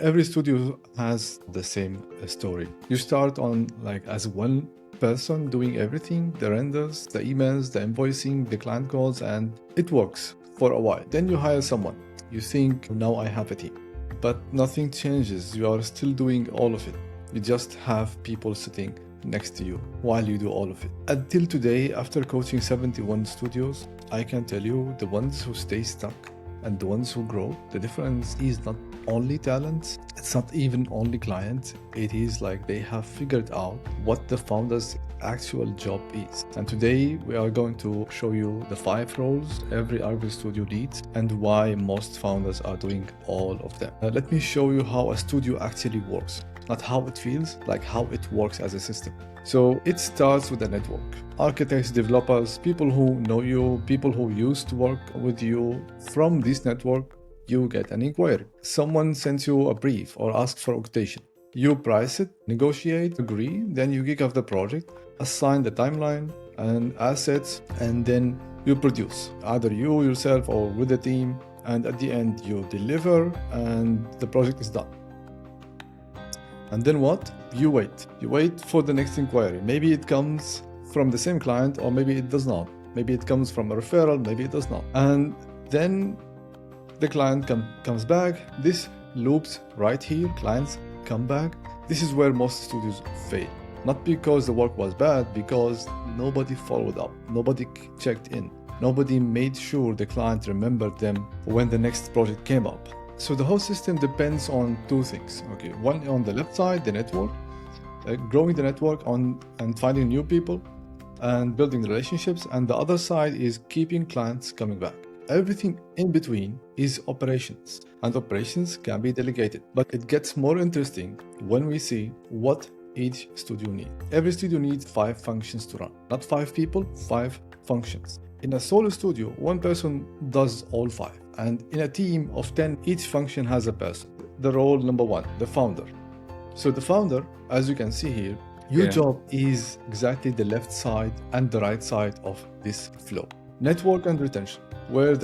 Every studio has the same story. You start on as one person doing everything, the renders, the emails, the invoicing, the client calls, and it works for a while. Then you hire someone. You think, now I have a team. But nothing changes. You are still doing all of it. You just have people sitting next to you while you do all of it. Until today, after coaching 71 studios, I can tell you the ones who stay stuck and the ones who grow, the difference is not only talent, it's not even only clients, it is like they have figured out what the founder's actual job is. And today we are going to show you the 5 roles every Archviz studio needs and why most founders are doing all of them. Let me show you how a studio actually works. Not how it feels, like how it works as a system. So it starts with a network. Architects, developers, people who know you, people who used to work with you. From this network, you get an inquiry. Someone sends you a brief or asks for a quotation. You price it, negotiate, agree, then you kick off the project, assign the timeline and assets, and then you produce, either you yourself or with the team, and at the end you deliver and the project is done. And then what? You wait. You wait for the next inquiry. Maybe it comes from the same client or maybe it does not. Maybe it comes from a referral, maybe it does not. And then the client comes back. This loops right here. Clients come back. This is where most studios fail. Not because the work was bad, because nobody followed up. Nobody checked in. Nobody made sure the client remembered them when the next project came up. So the whole system depends on 2 things. Okay, one on the left side, the network, growing the network and finding new people and building relationships. And the other side is keeping clients coming back. Everything in between is operations, and operations can be delegated. But it gets more interesting when we see what each studio needs. Every studio needs 5 functions to run. Not 5 people, 5 functions. In a solo studio, one person does all 5. And in a team of 10, each function has a person. The role number 1, the founder. So the founder, as you can see here, your job is exactly the left side and the right side of this flow. Network and retention. Where are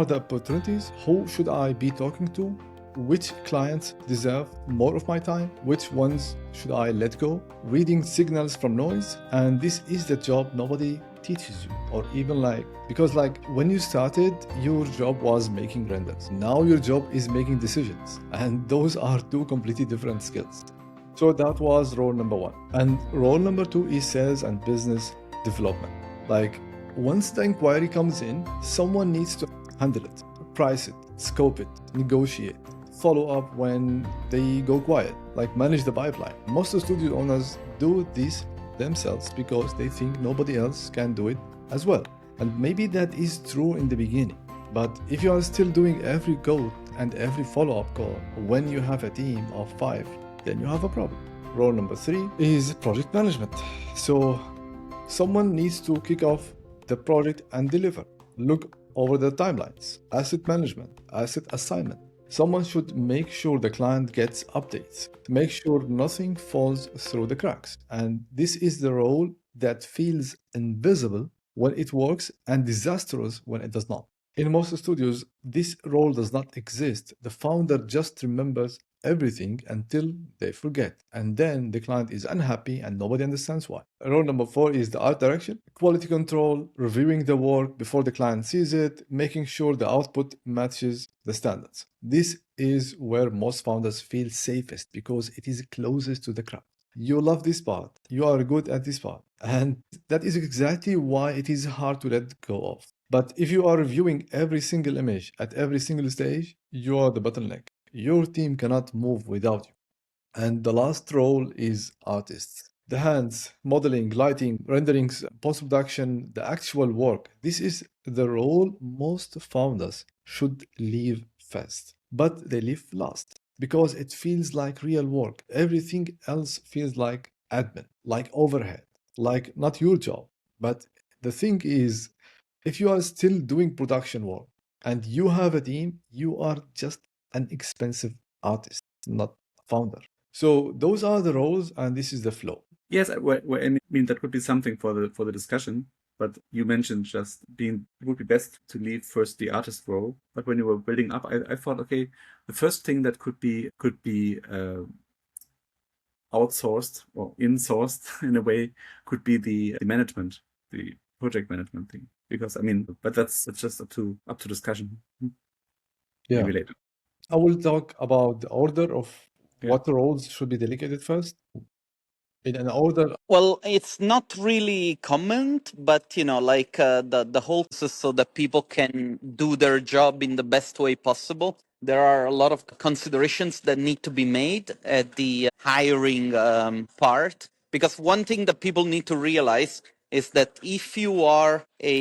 the opportunities? Who should I be talking to? Which clients deserve more of my time? Which ones should I let go? Reading signals from noise. And this is the job nobody teaches you, or even because when you started, your job was making renders. Now your job is making decisions, and those are 2 completely different skills. So that was role number 1. And role number 2 is sales and business development. Once the inquiry comes in, someone needs to handle it, price it, scope it, negotiate, follow up when they go quiet, manage the pipeline. Most of the studio owners do this themselves because they think nobody else can do it as well. And maybe that is true in the beginning. But if you are still doing every code and every follow-up call when you have a team of 5, then you have a problem. Role number 3 is project management. So someone needs to kick off the project and deliver. Look over the timelines, asset management, asset assignment. Someone should make sure the client gets updates, make sure nothing falls through the cracks. And this is the role that feels invisible when it works and disastrous when it does not. In most studios, this role does not exist. The founder just remembers everything until they forget. And then the client is unhappy and nobody understands why. Role number 4 is the art direction, quality control, reviewing the work before the client sees it, making sure the output matches the standards. This is where most founders feel safest because it is closest to the crowd. You love this part, you are good at this part, and that is exactly why it is hard to let go of. But if you are reviewing every single image at every single stage, you are the bottleneck. Your team cannot move without you. And the last role is artists. The hands, modeling, lighting, renderings, post-production, the actual work. This is the role most founders should leave first, but they leave last because it feels like real work. Everything else feels like admin, like overhead, like not your job. But the thing is, if you are still doing production work and you have a team, you are just an expensive artist, not a founder. So those are the roles, and this is the flow. Yes, I mean that could be something for the discussion. But you mentioned just it would be best to leave first the artist role. But when you were building up, I thought, okay, the first thing that could be outsourced or insourced in a way could be the management, the project management thing. Because I mean, but that's just up to discussion. Yeah. Maybe later. I will talk about the order of Yeah. what roles should be delegated first. In an order, Well, it's not really common, but like the whole process so that people can do their job in the best way possible. There are a lot of considerations that need to be made at the hiring part, because one thing that people need to realize is that if you are a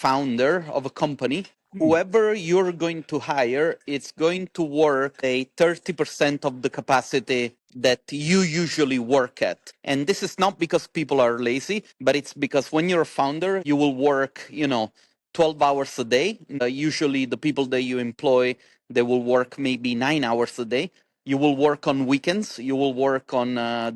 founder of a company, whoever you're going to hire, it's going to work a 30% of the capacity that you usually work at. And this is not because people are lazy, but it's because when you're a founder, you will work, 12 hours a day. Usually the people that you employ, they will work maybe 9 hours a day. You will work on weekends. You will work on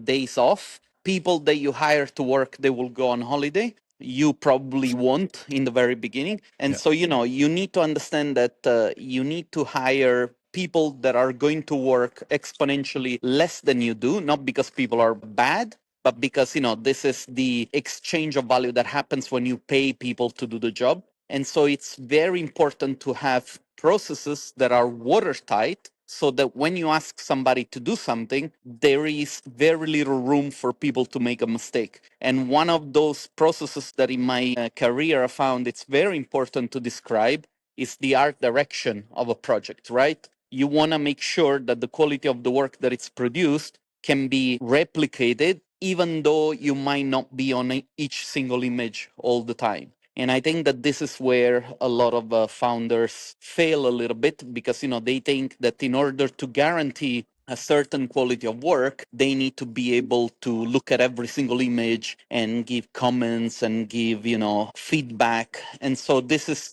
days off. People that you hire to work, they will go on holiday. You probably won't in the very beginning. And yeah. so, you need to understand that you need to hire people that are going to work exponentially less than you do, not because people are bad, but because, this is the exchange of value that happens when you pay people to do the job. And so it's very important to have processes that are watertight so that when you ask somebody to do something, there is very little room for people to make a mistake. And one of those processes that in my career I found it's very important to describe is the art direction of a project, right? You want to make sure that the quality of the work that it's produced can be replicated, even though you might not be on each single image all the time. And I think that this is where a lot of founders fail a little bit because, they think that in order to guarantee a certain quality of work, they need to be able to look at every single image and give comments and give, feedback. And so this is,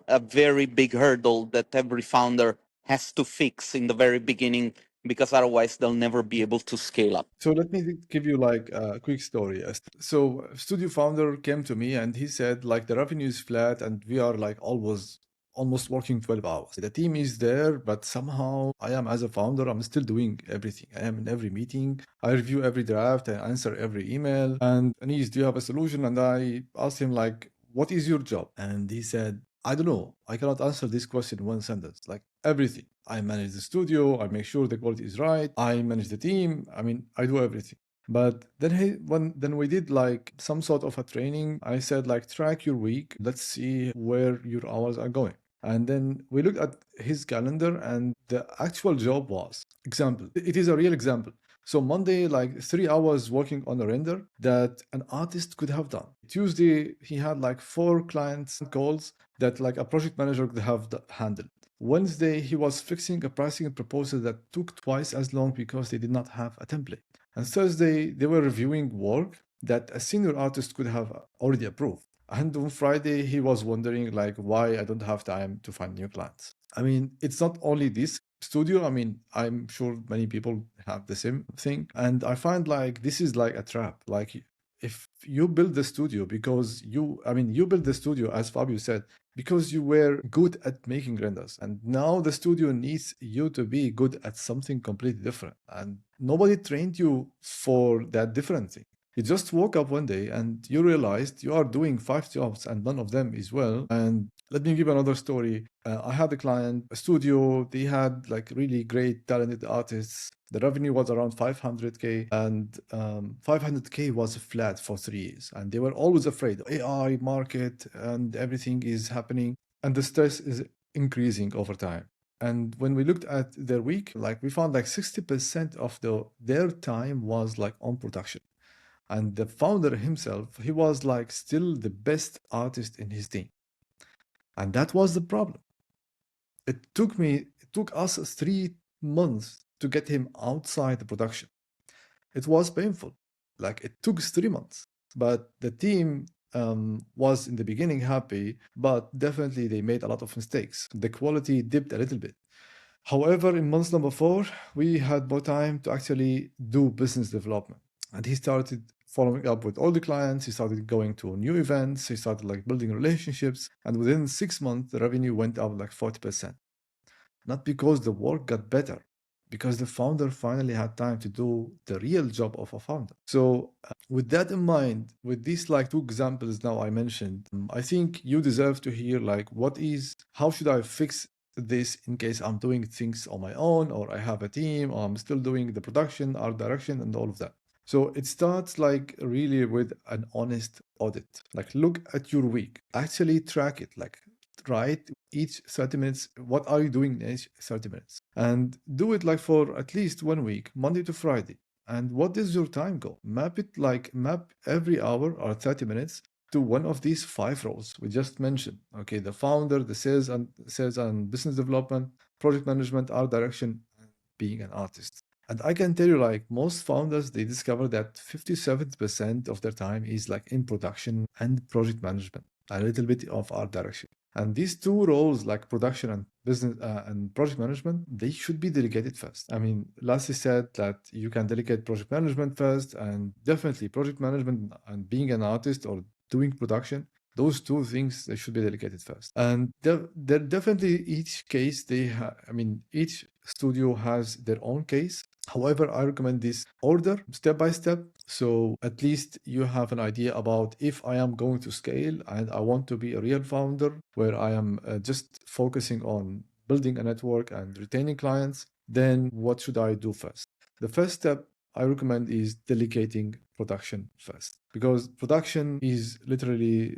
a very big hurdle that every founder has to fix in the very beginning because otherwise they'll never be able to scale up. So let me give you like a quick story. So studio founder came to me and he said like the revenue is flat and we are like almost working 12 hours. The team is there, but somehow I am as a founder, I'm still doing everything. I am in every meeting. I review every draft, I answer every email. And Anis, do you have a solution? And I asked him like, what is your job? And he said, I don't know. I cannot answer this question in one sentence. Like everything. I manage the studio. I make sure the quality is right. I manage the team. I mean, I do everything. But then we did like some sort of a training. I said like track your week. Let's see where your hours are going. And then we looked at his calendar and the actual job was example. It is a real example. So Monday, like 3 hours working on a render that an artist could have done. Tuesday, he had like 4 clients calls that like a project manager could have handled. Wednesday, he was fixing a pricing proposal that took twice as long because they did not have a template. And Thursday, they were reviewing work that a senior artist could have already approved. And on Friday, he was wondering like why I don't have time to find new clients. I mean, it's not only this studio. I mean, I'm sure many people have the same thing. And I find like this is like a trap. Like if you build the studio because you build the studio, as Fabio said, because you were good at making renders. And now the studio needs you to be good at something completely different. And nobody trained you for that different thing. You just woke up one day and you realized you are doing 5 jobs and none of them is well. And let me give another story. I had a client, a studio, they had like really great talented artists. The revenue was around 500K and 500K was flat for 3 years. And they were always afraid AI market and everything is happening and the stress is increasing over time. And when we looked at their week, like we found like 60% of their time was like on production. And the founder himself, he was like still the best artist in his team. And that was the problem. It took us 3 months to get him outside the production. It was painful. Like it took us 3 months. But the team was in the beginning happy, but definitely they made a lot of mistakes. The quality dipped a little bit. However, in month number 4, we had more time to actually do business development. And he started following up with all the clients. He started going to new events. He started like building relationships. And within 6 months, the revenue went up like 40%. Not because the work got better, because the founder finally had time to do the real job of a founder. So with that in mind, with these like 2 examples now I mentioned, I think you deserve to hear like how should I fix this in case I'm doing things on my own, or I have a team, or I'm still doing the production, art direction, and all of that. So it starts like really with an honest audit. Like look at your week, actually track it, like write each 30 minutes, what are you doing in each 30 minutes? And do it like for at least 1 week, Monday to Friday. And what is your time goal? Map every hour or 30 minutes to one of these 5 roles we just mentioned. Okay, the founder, the sales and business development, project management, art direction, and being an artist. And I can tell you, like most founders, they discover that 57% of their time is like in production and project management, a little bit of art direction. And these 2 roles, like production and business and project management, they should be delegated first. I mean, Lassie said that you can delegate project management first, and definitely project management and being an artist or doing production, those 2 things, they should be delegated first. And they're definitely each case, each studio has their own case. However, I recommend this order step by step. So at least you have an idea about if I am going to scale and I want to be a real founder where I am just focusing on building a network and retaining clients, then what should I do first? The first step I recommend is delegating production first, because production is literally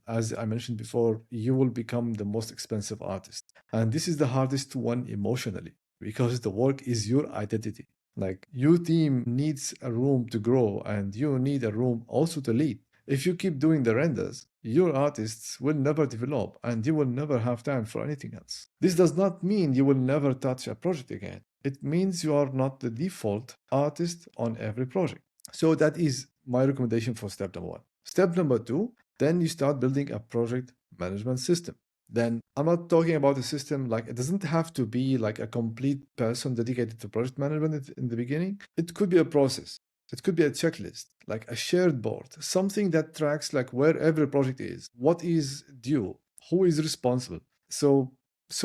as I mentioned before, you will become the most expensive artist. And this is the hardest one emotionally, because the work is your identity. Like your team needs a room to grow and you need a room also to lead. If you keep doing the renders, your artists will never develop and you will never have time for anything else. This does not mean you will never touch a project again. It means you are not the default artist on every project. So that is my recommendation for step number 1. Step number 2, then you start building a project management system. Then I'm not talking about a system like it doesn't have to be like a complete person dedicated to project management in the beginning. It could be a process. It could be a checklist, like a shared board, something that tracks like where every project is, what is due, who is responsible. So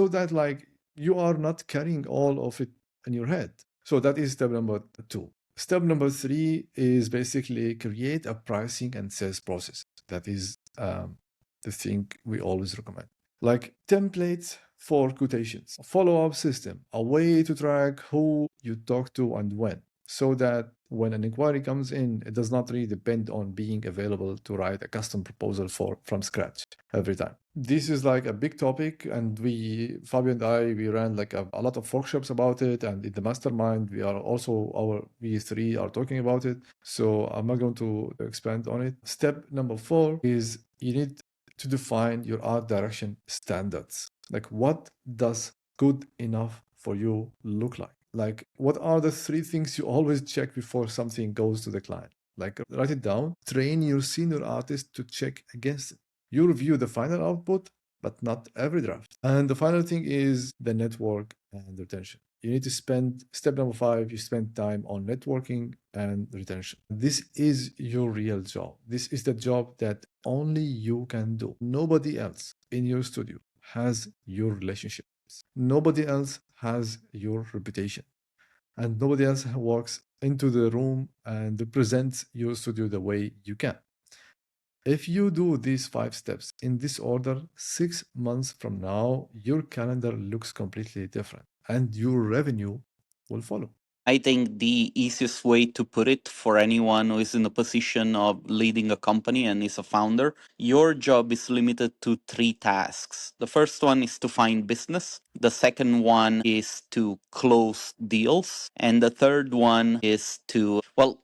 that like you are not carrying all of it in your head. So that is step number 2. Step number 3 is basically create a pricing and sales process. That is the thing we always recommend. Like templates for quotations, a follow-up system, a way to track who you talk to and when, so that when an inquiry comes in, it does not really depend on being available to write a custom proposal from scratch every time. This is like a big topic, and Fabio and I, we ran like a lot of workshops about it, and in the Mastermind, we 3 are talking about it. So I'm not going to expand on it. Step number 4 is you need to define your art direction standards. Like what does good enough for you look like? Like what are the 3 things you always check before something goes to the client? Like write it down, train your senior artist to check against it. You review the final output, but not every draft. And the final thing is the network and retention. You need to spend, step number 5, you spend time on networking and retention. This is your real job. This is the job that only you can do. Nobody else in your studio has your relationships. Nobody else has your reputation. And nobody else walks into the room and represents your studio the way you can. If you do these 5 steps in this order, 6 months from now, your calendar looks completely different and your revenue will follow. I think the easiest way to put it for anyone who is in a position of leading a company and is a founder, your job is limited to 3 tasks. The first one is to find business. The second one is to close deals. And the third one is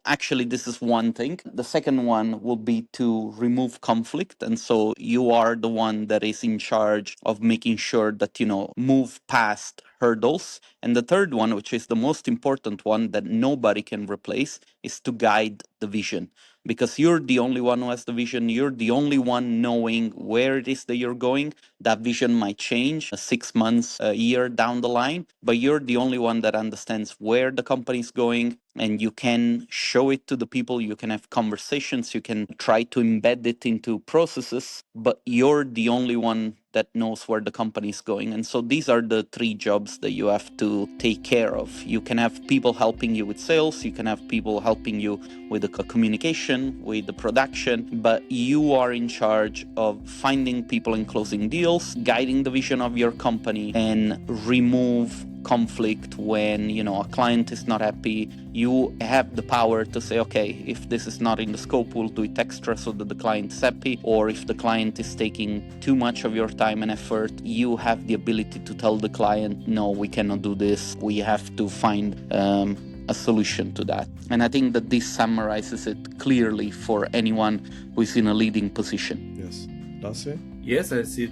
actually, this is one thing. The second one will be to remove conflict. And so you are the one that is in charge of making sure that, move past hurdles. And the third one, which is the most important one that nobody can replace, is to guide the vision. because you're the only one who has the vision. You're the only one knowing where it is that you're going. That vision might change 6 months, a year down the line, but you're the only one that understands where the company is going, and you can show it to the people. You can have conversations, you can try to embed it into processes, but you're the only one that knows where the company is going. And so these are the 3 jobs that you have to take care of. You can have people helping you with sales, you can have people helping you with the communication, with the production, but you are in charge of finding people and closing deals, guiding the vision of your company, and remove conflict when a client is not happy. You have the power to say, okay, if this is not in the scope, we'll do it extra so that the client is happy. Or if the client is taking too much of your time and effort, you have the ability to tell the client, no, we cannot do this, we have to find a solution to that. And I think that this summarizes it clearly for anyone who is in a leading position. Yes. Lasse? Yes, I see it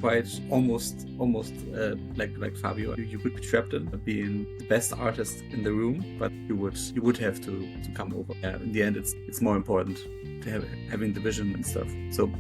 quite almost like Fabio. You could be trapped in being the best artist in the room, but you would have to come over. In the end, it's more important to having the vision and stuff. So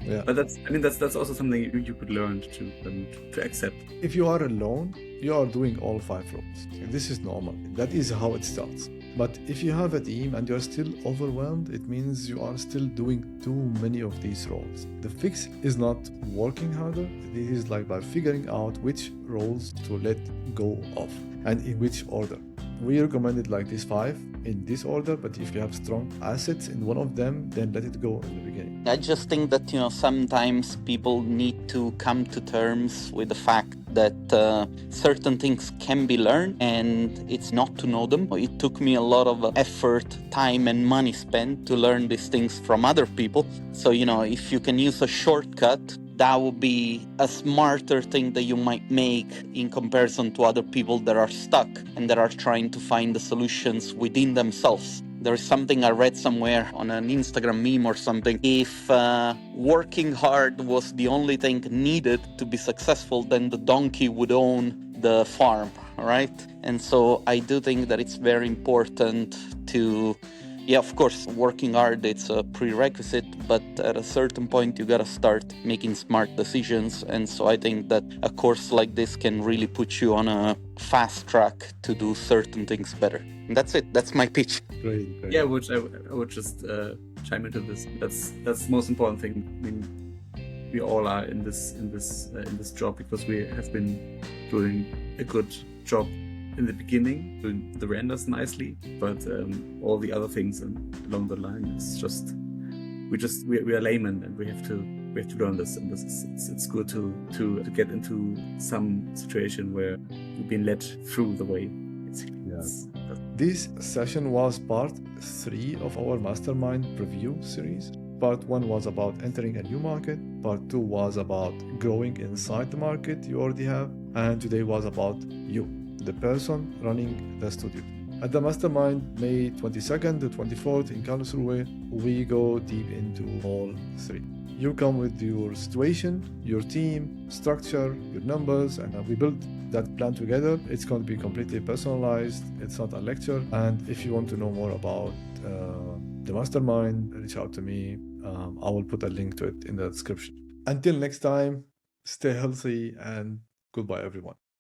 Yeah. but that's also something you could learn to accept. If you are alone, you are doing all 5 roles. And this is normal. That is how it starts. But if you have a team and you're still overwhelmed, it means you are still doing too many of these roles. The fix is not working harder. It is like by figuring out which roles to let go of and in which order. We recommended like these 5 in this order, but if you have strong assets in one of them, then let it go in the beginning. I just think that sometimes people need to come to terms with the fact that certain things can be learned, and it's not to know them. It took me a lot of effort, time, and money spent to learn these things from other people. So if you can use a shortcut, that would be a smarter thing that you might make in comparison to other people that are stuck and that are trying to find the solutions within themselves. There is something I read somewhere on an Instagram meme or something. If working hard was the only thing needed to be successful, then the donkey would own the farm, right? And so I do think that it's very important to, of course, working hard, it's a prerequisite, but at a certain point, you gotta start making smart decisions. And so I think that a course like this can really put you on a fast track to do certain things better. And that's it. That's my pitch. Great. Yeah, I would just chime into this. That's the most important thing. I mean, we all are in this job because we have been doing a good job in the beginning, doing the renders nicely, but all the other things along the line is just we are laymen, and we have to learn this. And it's good to get into some situation where you've been led through the way. Yes. This session was part 3 of our Mastermind preview series. Part 1 was about entering a new market. Part 2 was about growing inside the market you already have. And today was about you, the person running the studio. At the Mastermind, May 22nd to 24th in Karlsruhe, we go deep into all 3. You come with your situation, your team, structure, your numbers, and we build that plan together. It's going to be completely personalized. It's not a lecture. And if you want to know more about the Mastermind, reach out to me. I will put a link to it in the description. Until next time, stay healthy and goodbye, everyone.